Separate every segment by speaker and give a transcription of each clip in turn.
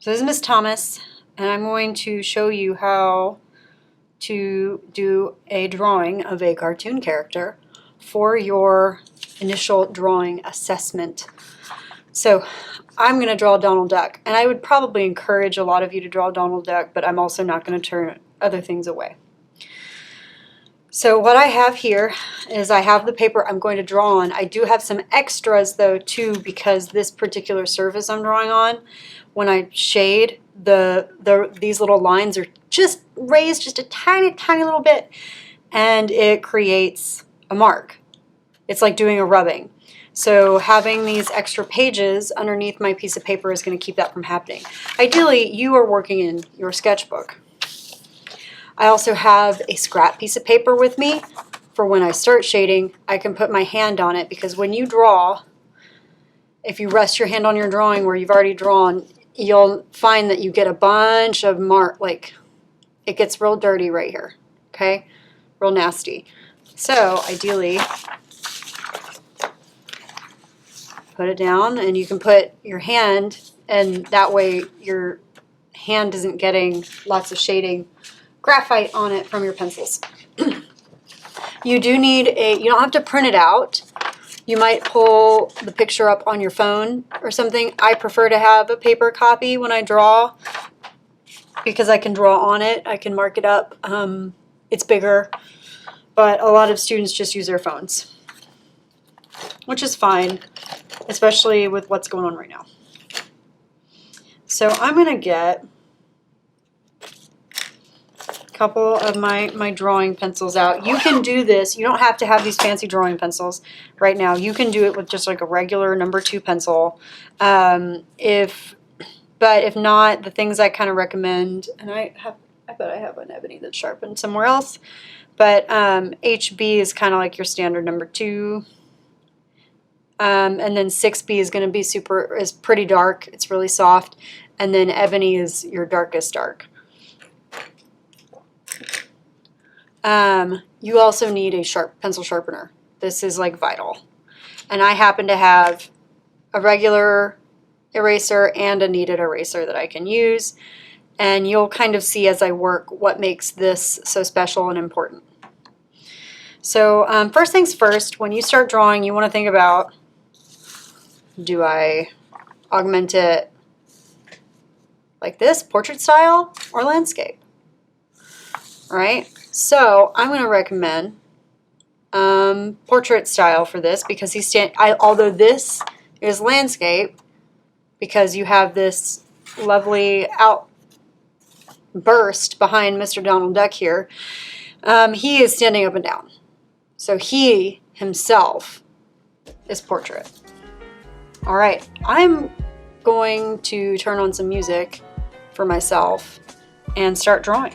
Speaker 1: So this is Miss Thomas, and I'm going to show you how to do a drawing of a cartoon character for your initial drawing assessment. So I'm going to draw Donald Duck, and I would probably encourage a lot of you to draw Donald Duck, but I'm also not going to turn other things away. So what I have here is I have the paper I'm going to draw on. I do have some extras though too, because this particular surface I'm drawing on, when I shade, these little lines are just raised just a tiny little bit, and it creates a mark. It's like doing a rubbing. So having these extra pages underneath my piece of paper is going to keep that from happening. Ideally, you are working in your sketchbook. I also have a scrap piece of paper with me for when I start shading. I can put my hand on it, because when you draw, if you rest your hand on your drawing where you've already drawn, you'll find that you get a bunch of like it gets real dirty right here, okay? Real nasty. So ideally, put it down, and you can put your hand, and that way your hand isn't getting lots of shading graphite on it from your pencils. You do need you don't have to print it out. You might pull the picture up on your phone or something. I prefer to have a paper copy when I draw, because I can draw on it. I can mark it up. It's bigger, but a lot of students just use their phones, which is fine, especially with what's going on right now. So I'm going to get couple of my drawing pencils out. You can do this. You don't have to have these fancy drawing pencils right now. You can do it with just like a regular number 2 pencil. But if not, the things I kind of recommend, and I bet I have an ebony that's sharpened somewhere else, but HB is kind of like your standard number 2. And then 6B is going to be is pretty dark. It's really soft. And then ebony is your darkest dark. You also need a pencil sharpener. This is like vital. And I happen to have a regular eraser and a kneaded eraser that I can use. And you'll kind of see as I work what makes this so special and important. So first things first, when you start drawing, you want to think about, do I augment it like this, portrait style, or landscape? All right. So I'm going to recommend portrait style for this, because although this is landscape, because you have this lovely outburst behind Mr. Donald Duck here, he is standing up and down. So he himself is portrait. All right, I'm going to turn on some music for myself and start drawing.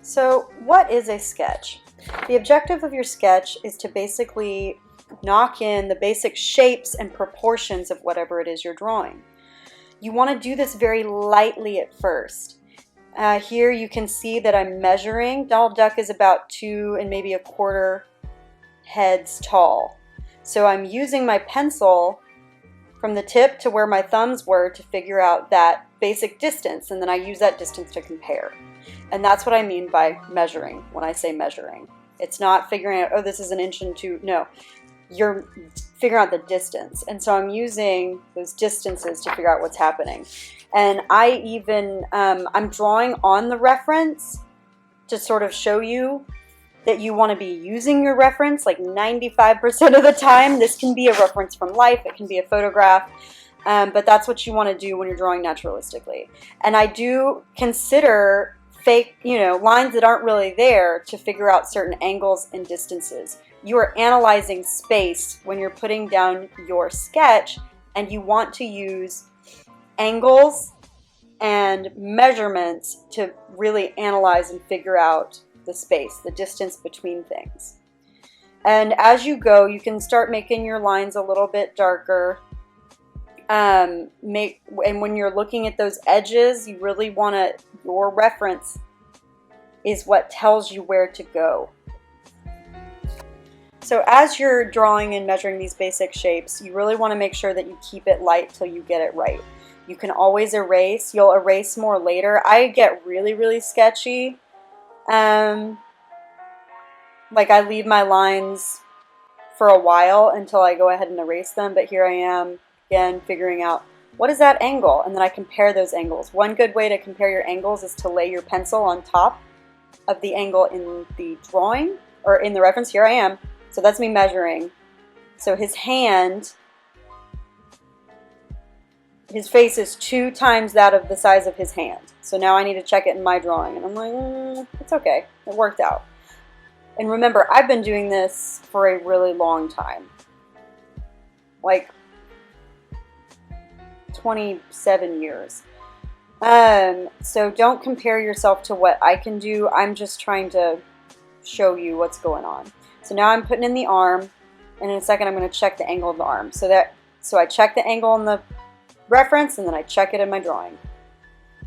Speaker 1: So what is a sketch? The objective of your sketch is to basically knock in the basic shapes and proportions of whatever it is you're drawing. You want to do this very lightly at first. Here you can see that I'm measuring. Donald Duck is about 2 and maybe 1/4 heads tall. So I'm using my pencil from the tip to where my thumbs were to figure out that basic distance, and then I use that distance to compare. And that's what I mean by measuring when I say measuring. It's not figuring out, oh, this is 1 inch and 2. No, you're figuring out the distance. And so I'm using those distances to figure out what's happening. And I even, I'm drawing on the reference to sort of show you that you want to be using your reference like 95% of the time. This can be a reference from life. It can be a photograph. But that's what you want to do when you're drawing naturalistically. And I do consider fake, lines that aren't really there to figure out certain angles and distances. You are analyzing space when you're putting down your sketch, and you want to use angles and measurements to really analyze and figure out the space, the distance between things. And as you go, you can start making your lines a little bit darker. And when you're looking at those edges, you really want to, your reference is what tells you where to go. So as you're drawing and measuring these basic shapes, you really want to make sure that you keep it light till you get it right. You can always erase. You'll erase more later. I get really, really sketchy. Like I leave my lines for a while until I go ahead and erase them, but here I am again figuring out what is that angle, and then I compare those angles. One good way to compare your angles is to lay your pencil on top of the angle in the drawing, or in the reference. Here I am. So that's me measuring. So his hand, his face is 2 times that of the size of his hand. So now I need to check it in my drawing. And I'm like, it's okay. It worked out. And remember, I've been doing this for a really long time. Like 27 years. So don't compare yourself to what I can do. I'm just trying to show you what's going on. So now I'm putting in the arm, and in a second I'm going to check the angle of the arm. So I check the angle in the reference, and then I check it in my drawing.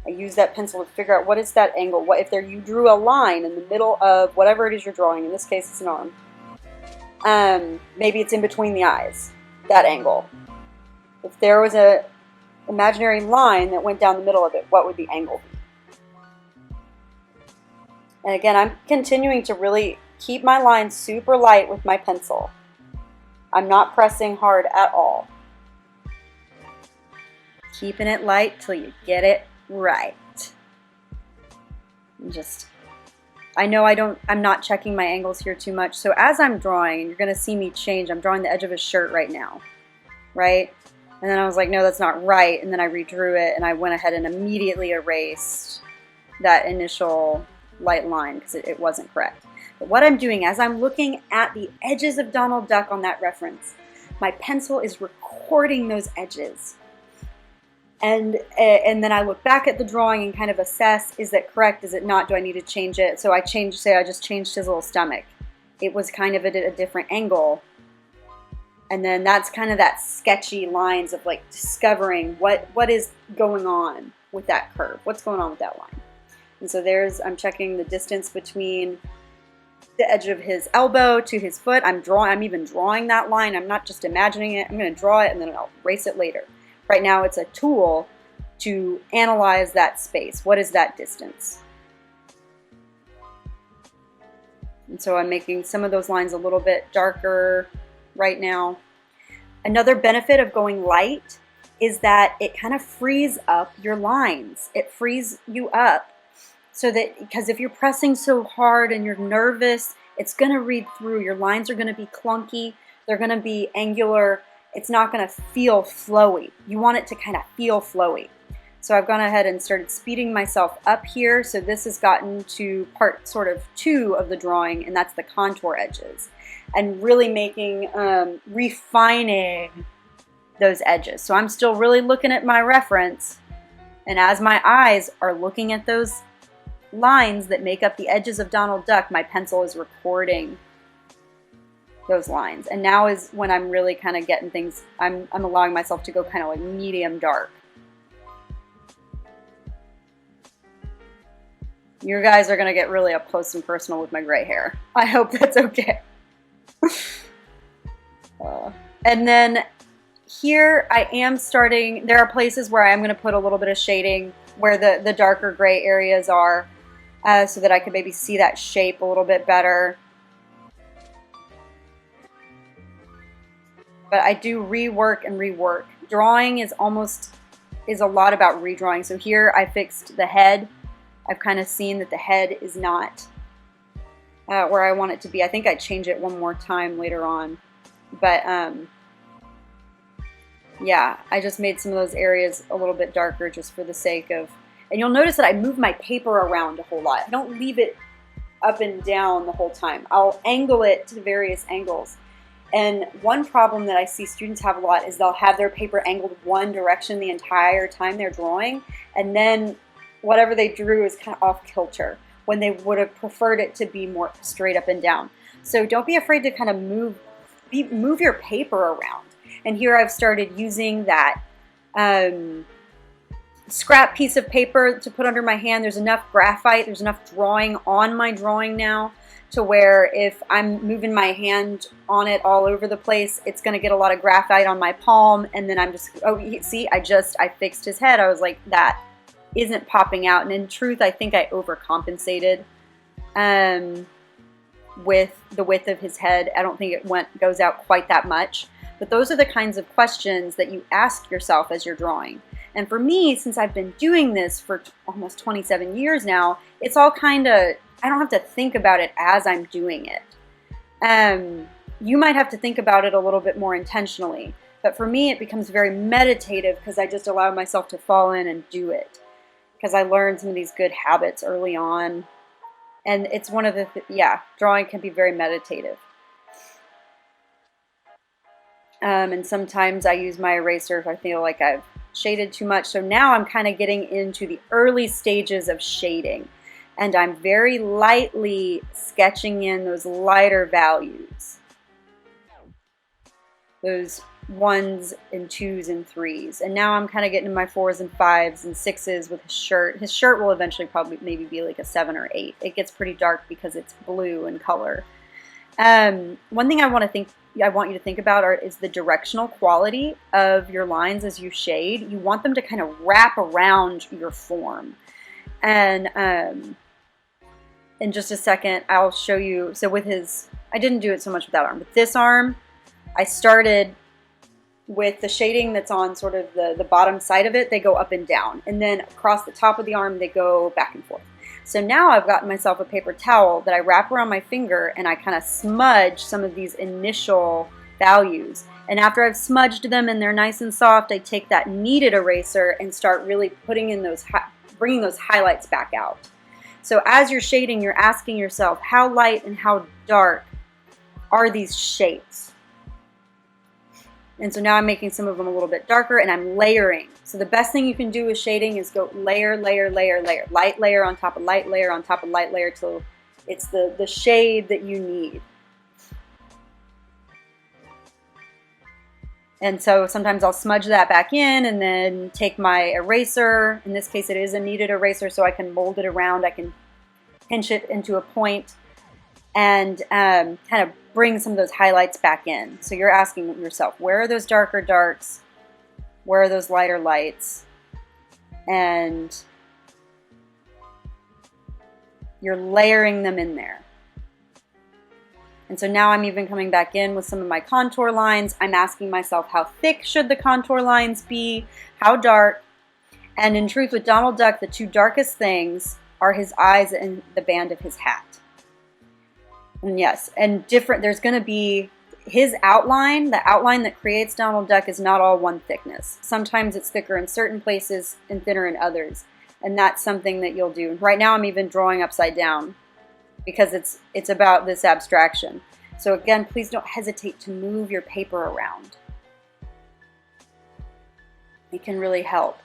Speaker 1: I use that pencil to figure out what is that angle. What if you drew a line in the middle of whatever it is you're drawing. In this case, it's an arm. Maybe it's in between the eyes. That angle. If there was a imaginary line that went down the middle of it, what would the angle be? And again, I'm continuing to really keep my lines super light with my pencil. I'm not pressing hard at all. Keeping it light till you get it right. I know I'm not checking my angles here too much. So as I'm drawing, you're going to see me change. I'm drawing the edge of his shirt right now, right? And then I was like, no, that's not right. And then I redrew it, and I went ahead and immediately erased that initial light line because it wasn't correct. But what I'm doing as I'm looking at the edges of Donald Duck on that reference, my pencil is recording those edges. And then I look back at the drawing and kind of assess, is that correct? Is it not? Do I need to change it? So I just changed his little stomach. It was kind of at a different angle. And then that's kind of that sketchy lines of like discovering what is going on with that curve. What's going on with that line? And so I'm checking the distance between the edge of his elbow to his foot. I'm even drawing that line. I'm not just imagining it. I'm going to draw it and then I'll erase it later. Right now it's a tool to analyze that space. What is that distance? And so I'm making some of those lines a little bit darker right now. Another benefit of going light is that it kind of frees up your lines. It frees you up. So that, because if you're pressing so hard and you're nervous, it's going to read through. Your lines are going to be clunky. They're going to be angular. It's not going to feel flowy. You want it to kind of feel flowy. So I've gone ahead and started speeding myself up here. So this has gotten to part sort of 2 of the drawing, and that's the contour edges. And really making, refining those edges. So I'm still really looking at my reference. And as my eyes are looking at those lines that make up the edges of Donald Duck, my pencil is recording those lines. And now is when I'm really kind of getting things, I'm allowing myself to go kind of like medium dark. You guys are going to get really up close and personal with my gray hair. I hope that's okay. And then here I am starting, there are places where I am going to put a little bit of shading where the darker gray areas are, so that I could maybe see that shape a little bit better. But I do rework and rework. Drawing is a lot about redrawing. So here I fixed the head. I've kind of seen that the head is not where I want it to be. I think I'd change it one more time later on. But yeah, I just made some of those areas a little bit darker just for the sake of, and you'll notice that I move my paper around a whole lot. I don't leave it up and down the whole time. I'll angle it to various angles. And one problem that I see students have a lot is they'll have their paper angled one direction the entire time they're drawing, and then whatever they drew is kind of off kilter when they would have preferred it to be more straight up and down. So don't be afraid to kind of move your paper around. And here I've started using that scrap piece of paper to put under my hand. There's enough graphite, there's enough drawing on my drawing now to where if I'm moving my hand on it all over the place, it's going to get a lot of graphite on my palm, and then I'm just, oh, see, I fixed his head. I was like, that isn't popping out. And in truth, I think I overcompensated with the width of his head. I don't think it goes out quite that much. But those are the kinds of questions that you ask yourself as you're drawing. And for me, since I've been doing this for almost 27 years now, it's all kind of, I don't have to think about it as I'm doing it. You might have to think about it a little bit more intentionally. But for me, it becomes very meditative because I just allow myself to fall in and do it. Because I learned some of these good habits early on. And it's one of the, drawing can be very meditative. And sometimes I use my eraser if I feel like I've shaded too much. So now I'm kind of getting into the early stages of shading. And I'm very lightly sketching in those lighter values. Those 1s and 2s and 3s. And now I'm kind of getting to my 4s and 5s and 6s with his shirt. His shirt will eventually probably maybe be like a 7 or 8. It gets pretty dark because it's blue in color. One thing I want you to think about is the directional quality of your lines as you shade. You want them to kind of wrap around your form. And in just a second, I'll show you. So with I didn't do it so much with that arm. With this arm, I started with the shading that's on sort of the bottom side of it. They go up and down. And then across the top of the arm, they go back and forth. So now I've gotten myself a paper towel that I wrap around my finger and I kind of smudge some of these initial values. And after I've smudged them and they're nice and soft, I take that kneaded eraser and start really putting in bringing those highlights back out. So as you're shading, you're asking yourself, how light and how dark are these shapes? And so now I'm making some of them a little bit darker and I'm layering. So the best thing you can do with shading is go layer, layer, layer, layer. Light layer on top of light layer on top of light layer till it's the shade that you need. And so sometimes I'll smudge that back in and then take my eraser. In this case, it is a kneaded eraser, so I can mold it around. I can pinch it into a point and kind of bring some of those highlights back in. So you're asking yourself, where are those darker darks? Where are those lighter lights? And you're layering them in there. And so now I'm even coming back in with some of my contour lines. I'm asking myself, how thick should the contour lines be? How dark? And in truth, with Donald Duck, the two darkest things are his eyes and the band of his hat. And yes, and there's going to be his outline. The outline that creates Donald Duck is not all one thickness. Sometimes it's thicker in certain places and thinner in others. And that's something that you'll do. Right now I'm even drawing upside down because it's about this abstraction. So again, please don't hesitate to move your paper around. It can really help.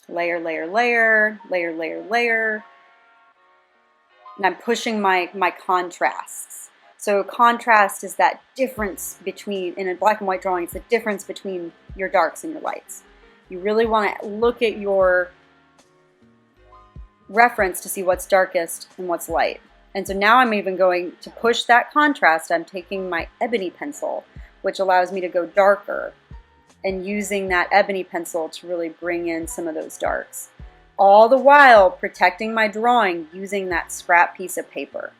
Speaker 1: Layer, layer, layer, layer, layer, layer. And I'm pushing my contrasts. So contrast is that difference between, in a black and white drawing, it's the difference between your darks and your lights. You really want to look at your reference to see what's darkest and what's light. And so now I'm even going to push that contrast. I'm taking my ebony pencil, which allows me to go darker, and using that ebony pencil to really bring in some of those darks. All the while protecting my drawing using that scrap piece of paper.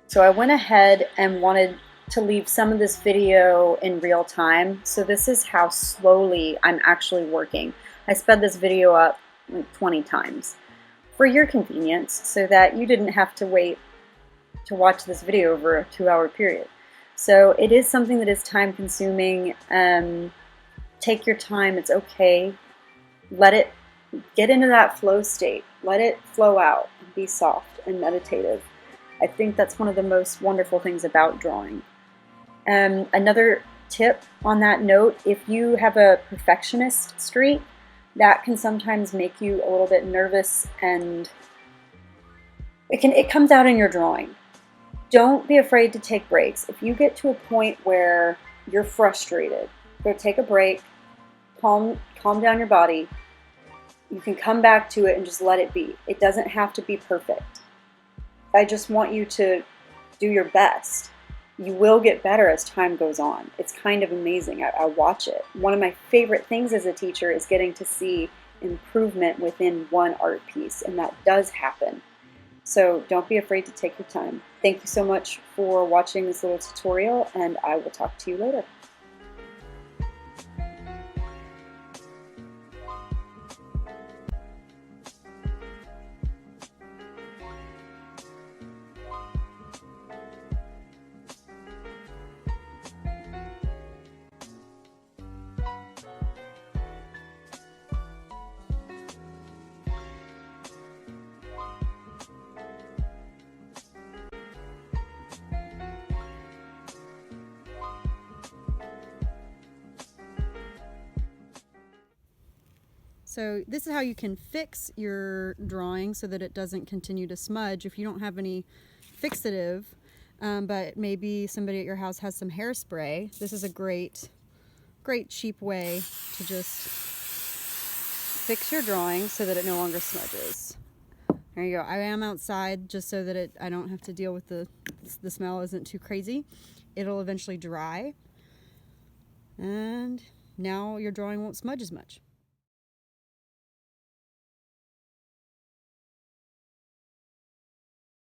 Speaker 1: So I went ahead and wanted to leave some of this video in real time. So this is how slowly I'm actually working. I sped this video up like 20 times for your convenience so that you didn't have to wait to watch this video over a 2-hour period. So it is something that is time consuming. Take your time, it's okay. Let it get into that flow state. Let it flow out and be soft and meditative. I think that's one of the most wonderful things about drawing. Another tip on that note, if you have a perfectionist streak, that can sometimes make you a little bit nervous, and it comes out in your drawing. Don't be afraid to take breaks. If you get to a point where you're frustrated, go take a break, calm down your body, You can come back to it and just let it be. It doesn't have to be perfect. I just want you to do your best. You will get better as time goes on. It's kind of amazing. I watch it. One of my favorite things as a teacher is getting to see improvement within one art piece, and that does happen. So don't be afraid to take your time. Thank you so much for watching this little tutorial, and I will talk to you later. So this is how you can fix your drawing so that it doesn't continue to smudge if you don't have any fixative, but maybe somebody at your house has some hairspray. This is a great cheap way to just fix your drawing so that it no longer smudges. There you go. I am outside just so that I don't have to deal with the smell isn't too crazy. It'll eventually dry, and now your drawing won't smudge as much.